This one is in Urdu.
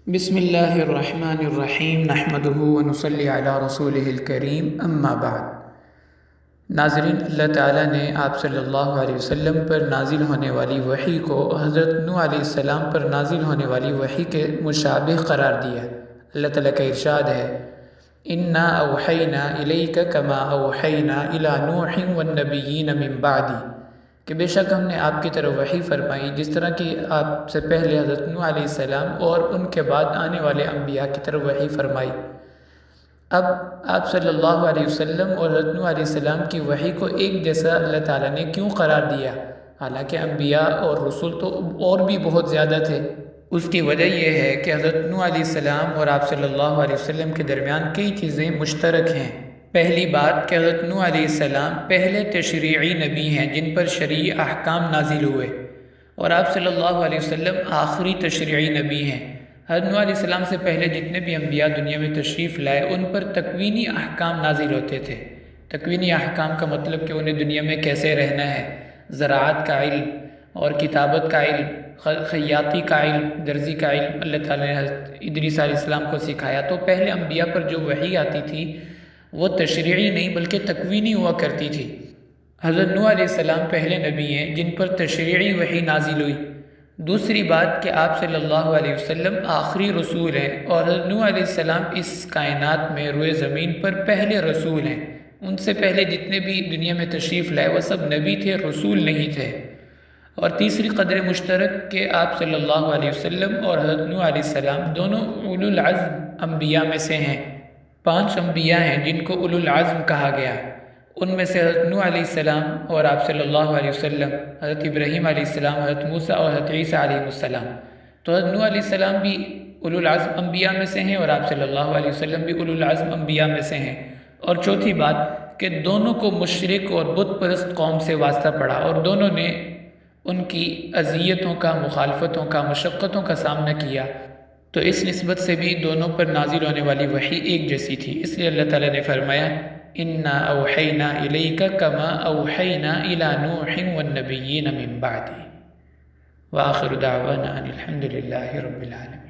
بسم اللہ الرحمن الرحیم نحمدہ ونصلی علی رسولہ الکریم اما بعد۔ ناظرین، اللہ تعالیٰ نے آپ صلی اللہ علیہ وسلم پر نازل ہونے والی وحی کو حضرت نوح علیہ السلام پر نازل ہونے والی وحی کے مشابہ قرار دیا۔ اللہ تعالیٰ کا ارشاد ہے، اِنَّا أَوْحَيْنَا إِلَيْكَ كَمَا أَوْحَيْنَا إِلَى نُوحٍ وَالنَّبِيِّينَ مِن بَعْدِهِ، کہ بے شک ہم نے آپ کی طرف وحی فرمائی جس طرح کہ آپ سے پہلے حضرت نوح علیہ السلام اور ان کے بعد آنے والے انبیاء کی طرف وحی فرمائی۔ اب آپ صلی اللہ علیہ وسلم اور حضرت نوح علیہ السلام کی وحی کو ایک جیسا اللہ تعالیٰ نے کیوں قرار دیا؟ حالانکہ انبیاء اور رسول تو اور بھی بہت زیادہ تھے۔ اس کی وجہ یہ ہے کہ حضرت نوح علیہ السلام اور آپ صلی اللہ علیہ وسلم کے درمیان کئی چیزیں مشترک ہیں۔ پہلی بات کہ حضرت نوح علیہ السلام پہلے تشریعی نبی ہیں جن پر شرعی احکام نازل ہوئے، اور آپ صلی اللہ علیہ وسلم آخری تشریعی نبی ہیں۔ حضرت نوح علیہ السلام سے پہلے جتنے بھی انبیاء دنیا میں تشریف لائے ان پر تکوینی احکام نازل ہوتے تھے۔ تکوینی احکام کا مطلب کہ انہیں دنیا میں کیسے رہنا ہے، زراعت کا علم اور کتابت کا علم، خیاطی کا علم، درزی کا علم اللہ تعالیٰ نے حضرت ادریس علیہ السلام کو سکھایا۔ تو پہلے انبیاء پر جو وحی آتی تھی وہ تشریعی نہیں بلکہ تکوینی ہوا کرتی تھی۔ حضرت نوح علیہ السلام پہلے نبی ہیں جن پر تشریعی وحی نازل ہوئی۔ دوسری بات کہ آپ صلی اللہ علیہ وسلم آخری رسول ہیں، اور حضرت نوح علیہ السلام اس کائنات میں روئے زمین پر پہلے رسول ہیں۔ ان سے پہلے جتنے بھی دنیا میں تشریف لائے وہ سب نبی تھے، رسول نہیں تھے۔ اور تیسری قدر مشترک کہ آپ صلی اللہ علیہ وسلم اور حضرت نوح علیہ السلام دونوں اولو العزم انبیاء میں سے ہیں۔ 5 انبیاء ہیں جن کو اولو العزم کہا گیا۔ ان میں سے حضرت نوح علیہ السلام اور آپ صلی اللہ علیہ وسلم، حضرت ابراہیم علیہ السلام، حضرت موسیٰ اور حضرت عیسیٰ علیہ السلام۔ تو حضرت نوح علیہ السلام بھی اولو العزم انبیاء میں سے ہیں اور آپ صلی اللہ علیہ وسلم بھی اولو العزم انبیاء میں سے ہیں۔ اور چوتھی بات کہ دونوں کو مشرک اور بت پرست قوم سے واسطہ پڑا، اور دونوں نے ان کی اذیتوں کا، مخالفتوں کا، مشقتوں کا سامنا کیا۔ تو اس نسبت سے بھی دونوں پر نازل ہونے والی وحی ایک جیسی تھی۔ اس لیے اللہ تعالیٰ نے فرمایا، اِنَّا أَوْحَيْنَا إِلَيْكَ كَمَا أَوْحَيْنَا إِلَى نُوحٍ وَالنَّبِيِّينَ مِن بَعْدِهِ وَآخِرُ دَعْوَانَا أَنِ الْحَمْدُ لِلَّهِ رَبِّ الْعَالَمِينَ۔